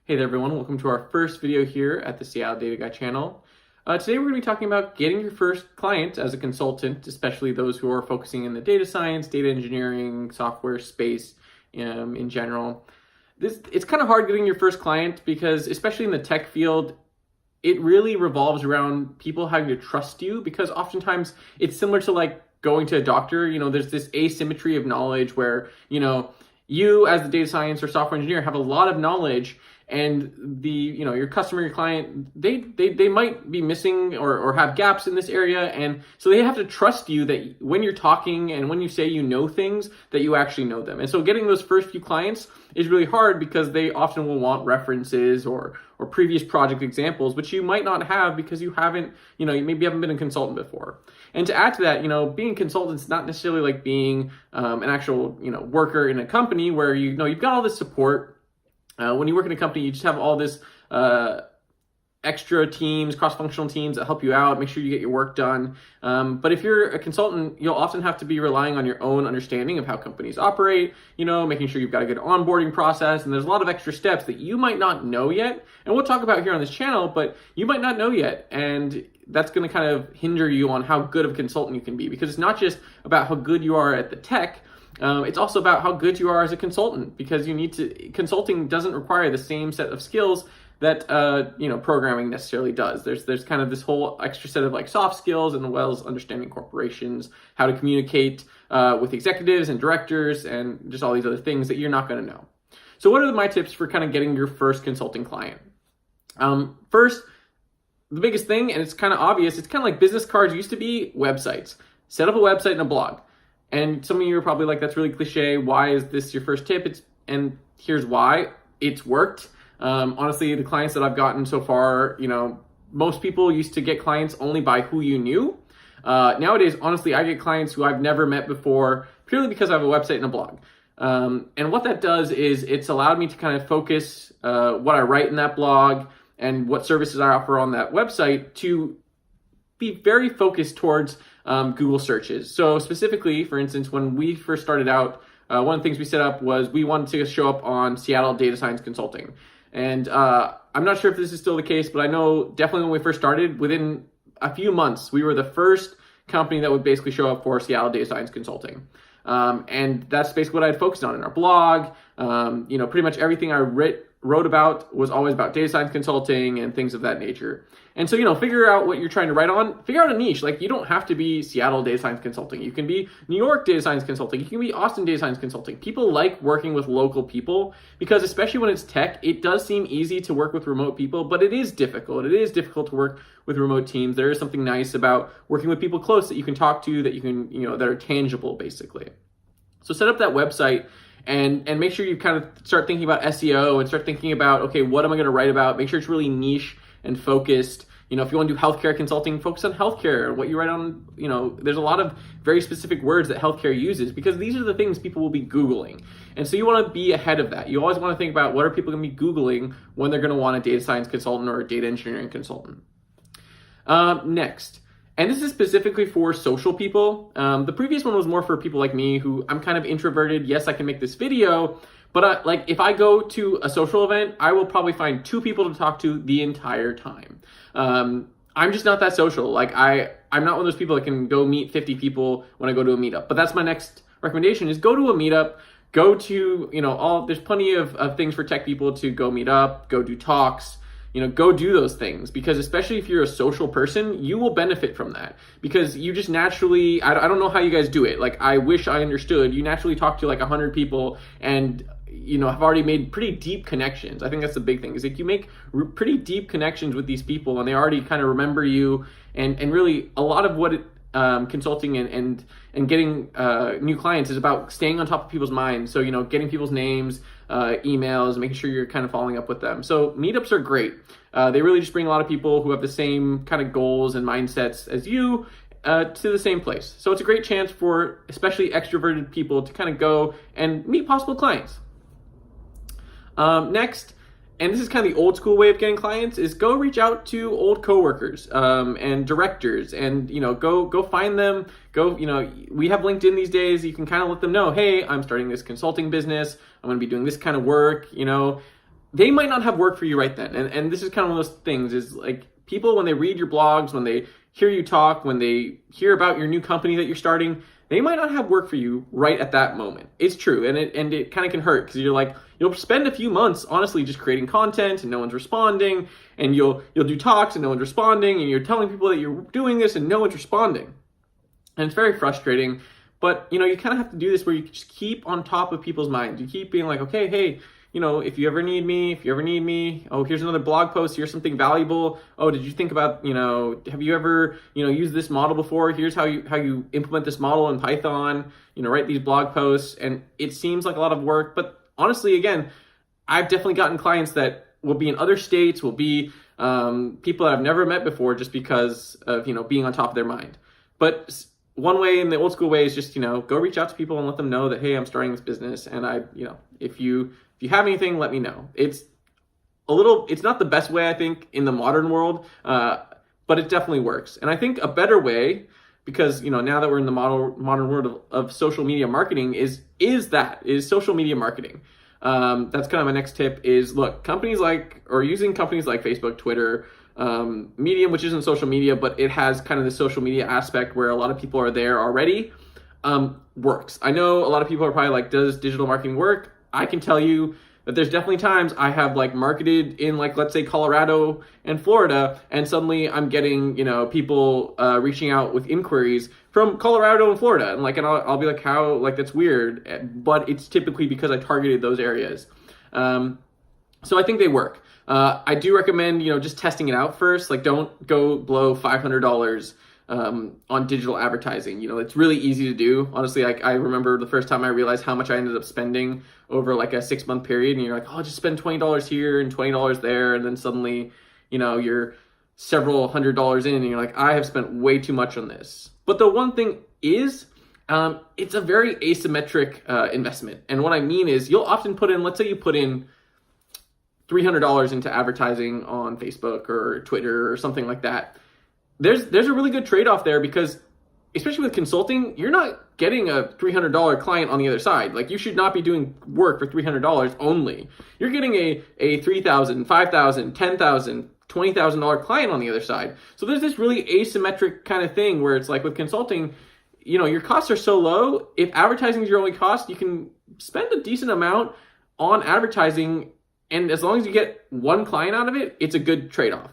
Hey there everyone, welcome to our first video here at the Seattle Data Guy channel. Today we're going to be talking about getting your first client as a consultant, especially those who are focusing in the data science, data engineering, software space in general. It's kind of hard getting your first client because, especially in the tech field, it really revolves around people having to trust you, because oftentimes it's similar to like going to a doctor. There's this asymmetry of knowledge where, you as the data science or software engineer have a lot of knowledge, and your customer, your client, they might be missing or have gaps in this area, and so they have to trust you that when you're talking and when you say you know things, that you actually know them. And so getting those first few clients is really hard because they often will want references or previous project examples, which you might not have because you haven't, you maybe haven't been a consultant before. And to add to that, being a consultant is not necessarily like being an actual, worker in a company where you've got all this support. When you work in a company, you just have all this extra teams, cross-functional teams that help you out, make sure you get your work done. But if you're a consultant, you'll often have to be relying on your own understanding of how companies operate, making sure you've got a good onboarding process. And there's a lot of extra steps that you might not know yet. And we'll talk about here on this channel, but you might not know yet. And that's going to kind of hinder you on how good of a consultant you can be, because it's not just about how good you are at the tech. It's also about how good you are as a consultant, because consulting doesn't require the same set of skills that programming necessarily does. There's kind of this whole extra set of like soft skills, and as well as understanding corporations, how to communicate with executives and directors, and just all these other things that you're not going to know. So what are my tips for kind of getting your first consulting client? First, the biggest thing, and it's kind of obvious, it's kind of like business cards used to be, websites. Set up a website and a blog. And some of you are probably like, that's really cliche. Why is this your first tip? And here's why. It's worked. Honestly, the clients that I've gotten so far, most people used to get clients only by who you knew. Nowadays, honestly, I get clients who I've never met before purely because I have a website and a blog. And what that does is it's allowed me to kind of focus what I write in that blog and what services I offer on that website to be very focused towards Google searches. So specifically, for instance, when we first started out, one of the things we set up was we wanted to show up on Seattle Data Science Consulting. And I'm not sure if this is still the case, but I know definitely when we first started, within a few months, we were the first company that would basically show up for Seattle Data Science Consulting. And that's basically what I had focused on in our blog. Pretty much everything I wrote about was always about data science consulting and things of that nature. And so, figure out what you're trying to write on, figure out a niche. Like, you don't have to be Seattle Data Science Consulting. You can be New York Data Science Consulting. You can be Austin Data Science Consulting. People like working with local people because, especially when it's tech, it does seem easy to work with remote people, but it is difficult. It is difficult to work with remote teams. There is something nice about working with people close that you can talk to, that you can, that are tangible, basically. So set up that website and make sure you kind of start thinking about SEO and start thinking about, okay, what am I going to write about? Make sure it's really niche and focused. If you want to do healthcare consulting, focus on healthcare. What you write on, there's a lot of very specific words that healthcare uses, because these are the things people will be Googling. And so you want to be ahead of that. You always want to think about what are people going to be Googling when they're going to want a data science consultant or a data engineering consultant. Next. And this is specifically for social people. The previous one was more for people like me who I'm kind of introverted. Yes, I can make this video, but if I go to a social event, I will probably find 2 people to talk to the entire time. I'm just not that social. Like I'm not one of those people that can go meet 50 people when I go to a meetup. But that's my next recommendation: is go to a meetup. Go to, there's plenty of things for tech people to go meet up, go do talks. Go do those things, because especially if you're a social person, you will benefit from that, because you just naturally, I don't know how you guys do it. Like, I wish I understood. You naturally talk to like 100 people and, have already made pretty deep connections. I think that's the big thing, is like you make pretty deep connections with these people and they already kind of remember you. And really a lot of what consulting and getting new clients is about staying on top of people's minds. So, getting people's names, emails, making sure you're kind of following up with them. So meetups are great. They really just bring a lot of people who have the same kind of goals and mindsets as you to the same place. So it's a great chance for especially extroverted people to kind of go and meet possible clients. Next, and this is kind of the old school way of getting clients, is go reach out to old coworkers and directors, and go find them. We have LinkedIn these days. You can kind of let them know, hey, I'm starting this consulting business. I'm going to be doing this kind of work. they might not have work for you right then. And this is kind of one of those things is like people, when they read your blogs, when they hear you talk, when they hear about your new company that you're starting, they might not have work for you right at that moment. It's true. And it kind of can hurt because you're like, you'll spend a few months honestly just creating content and no one's responding, and you'll do talks and no one's responding, and you're telling people that you're doing this and no one's responding. And it's very frustrating. But, you kind of have to do this where you just keep on top of people's minds. You keep being like, okay, hey, if you ever need me, oh, here's another blog post, here's something valuable. Oh, did you think about, have you ever, used this model before? Here's how you implement this model in Python, write these blog posts. And it seems like a lot of work, but honestly, again, I've definitely gotten clients that will be in other states, will be people that I've never met before just because of, being on top of their mind. But one way, in the old school way, is just, go reach out to people and let them know that, hey, I'm starting this business. And if you have anything, let me know. It's not the best way, I think, in the modern world, but it definitely works. And I think a better way, because, now that we're in the modern world of social media marketing, is social media marketing. That's kind of my next tip is, look, using companies like Facebook, Twitter, Medium, which isn't social media, but it has kind of the social media aspect where a lot of people are there already, works. I know a lot of people are probably like, does digital marketing work? I can tell you that there's definitely times I have marketed in let's say Colorado and Florida, and suddenly I'm getting, people reaching out with inquiries from Colorado and Florida. And I'll be like, how, that's weird, but it's typically because I targeted those areas. So I think they work. I do recommend, just testing it out first. Don't go blow $500 on digital advertising. It's really easy to do. Honestly, I remember the first time I realized how much I ended up spending over a 6-month period, and you're like, oh, I'll just spend $20 here and $20 there, and then suddenly, you're several $100s in, and you're like, I have spent way too much on this. But the one thing is, it's a very asymmetric investment. And what I mean is, you'll often put in, let's say you put in $300 into advertising on Facebook or Twitter or something like that. There's a really good trade-off there, because especially with consulting, you're not getting a $300 client on the other side. You should not be doing work for $300 only. You're getting a $3,000, $5,000, $10,000, $20,000 client on the other side. So there's this really asymmetric kind of thing where it's like with consulting, your costs are so low. If advertising is your only cost, you can spend a decent amount on advertising, and as long as you get one client out of it, it's a good trade-off.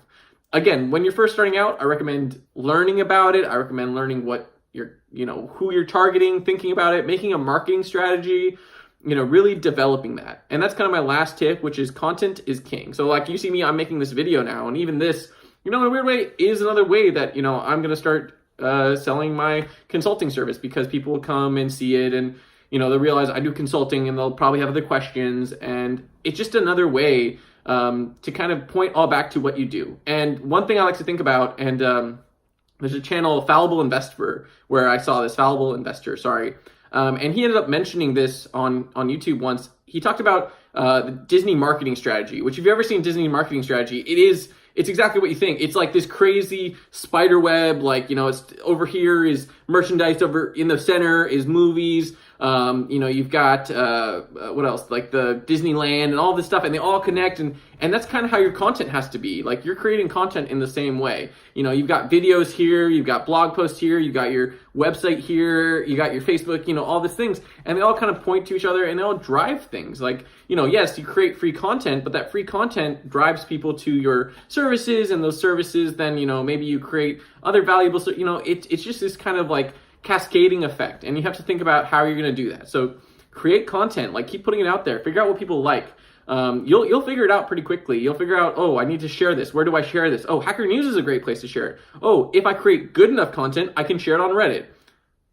Again, when you're first starting out, I recommend learning about it. I recommend learning what who you're targeting, thinking about it, making a marketing strategy, really developing that. And that's kind of my last tip, which is content is king. So you see me, I'm making this video now, and even this, in a weird way, is another way that, I'm going to start selling my consulting service, because people will come and see it, and, they'll realize I do consulting, and they'll probably have other questions, and it's just another way to kind of point all back to what you do. And one thing I like to think about, and there's a channel, Fallible Investor, where I saw this, Fallible Investor, sorry. And he ended up mentioning this on YouTube once. He talked about the Disney marketing strategy, which if you've ever seen Disney marketing strategy, it's exactly what you think. It's like this crazy spider web, it's over here is merchandise, over in the center is movies. You've got, what else? The Disneyland and all this stuff, and they all connect, and that's kind of how your content has to be. You're creating content in the same way. You've got videos here, you've got blog posts here, you've got your website here, you got your Facebook, all these things, and they all kind of point to each other, and they all drive things. Yes, you create free content, but that free content drives people to your services, and those services then, maybe you create other valuable, so, it's just this kind of cascading effect, and you have to think about how you're going to do that. So create content, keep putting it out there, figure out what people like. You'll figure it out pretty quickly. You'll figure out, oh, I need to share this. Where do I share this? Oh, Hacker News is a great place to share it. Oh, if I create good enough content, I can share it on Reddit.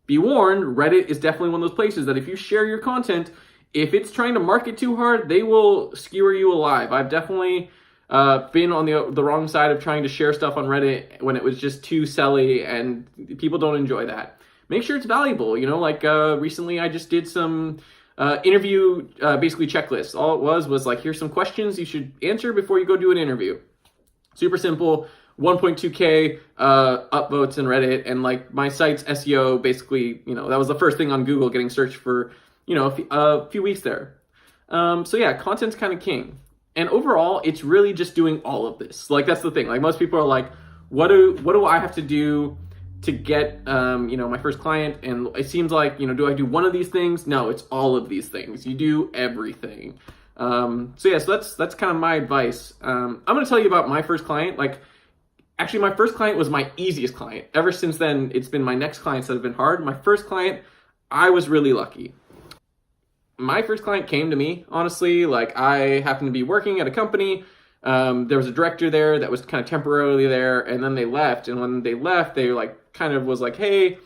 Be warned, Reddit is definitely one of those places that if you share your content, if it's trying to market too hard, they will skewer you alive. I've definitely been on the wrong side of trying to share stuff on Reddit when it was just too selly, and people don't enjoy that. Make sure it's valuable. Recently I just did some interview basically checklists. All it was here's some questions you should answer before you go do an interview. Super simple. 1.2K upvotes in Reddit, and my site's SEO basically, that was the first thing on Google getting searched for, a few weeks there. So yeah, content's kind of king. And overall, it's really just doing all of this. Like, that's the thing. Like, most people are like, what do I have to do to get, my first client? And it seems like, do I do one of these things? No, it's all of these things. You do everything. So that's kind of my advice. I'm going to tell you about my first client. Like, actually, my first client was my easiest client. Ever since then, it's been my next clients that have been hard. My first client, I was really lucky. My first client came to me, honestly. Like, I happened to be working at a company. There was a director there that was kind of temporarily there, and then they left. And when they left, they was like, hey,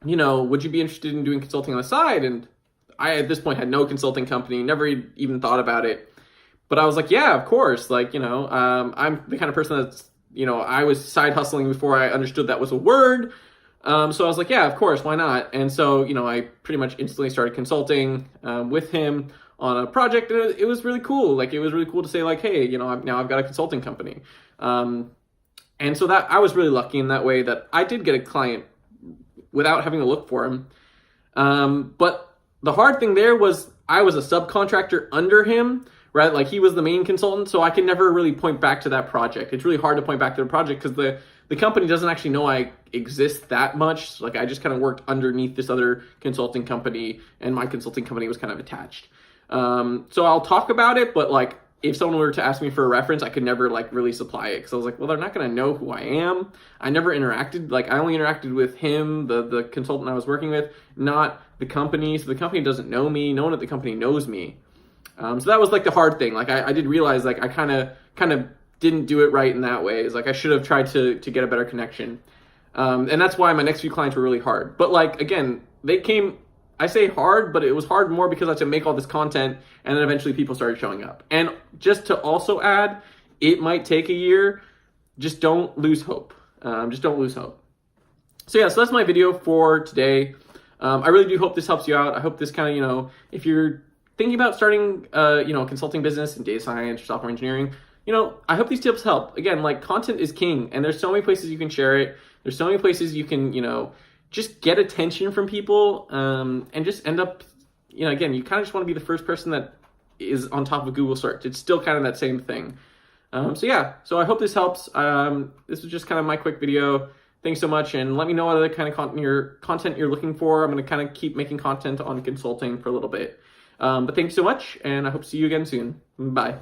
would you be interested in doing consulting on the side? And I, at this point, had no consulting company, never even thought about it. But I was like, yeah, of course. Like, I'm the kind of person that's, I was side hustling before I understood that was a word. So I was like, yeah, of course, why not? And so, I pretty much instantly started consulting with him on a project. And it was really cool. Like, it was really cool to say, like, hey, now I've got a consulting company. And so that I was really lucky in that way that I did get a client without having to look for him. But the hard thing there was I was a subcontractor under him, right? Like, he was the main consultant, so I can never really point back to that project. It's really hard to point back to the project because the company doesn't actually know I exist that much. Like, I just kind of worked underneath this other consulting company, and my consulting company was kind of attached. So I'll talk about it, but like, if someone were to ask me for a reference, I could never really supply it because I was like, well, they're not going to know who I am. I never interacted. Like, I only interacted with him, the consultant I was working with, not the company. So the company doesn't know me. No one at the company knows me. So that was like the hard thing. Like, I did realize, like, I kind of didn't do it right in that way. It's like I should have tried to get a better connection. And that's why my next few clients were really hard. But like, again, they came, I say hard, but it was hard more because I had to make all this content, and then eventually people started showing up. And just to also add, it might take a year. Just don't lose hope. Just don't lose hope. So yeah, so that's my video for today. I really do hope this helps you out. I hope this kind of, if you're thinking about starting, a consulting business in data science or software engineering, I hope these tips help. Again, like, content is king, and there's so many places you can share it. There's so many places you can, just get attention from people, and just end up, again, you kind of just want to be the first person that is on top of Google search. It's still kind of that same thing. So I hope this helps. This was just kind of my quick video. Thanks so much, and let me know what other kind of content you're looking for. I'm going to kind of keep making content on consulting for a little bit. But thanks so much, and I hope to see you again soon. Bye.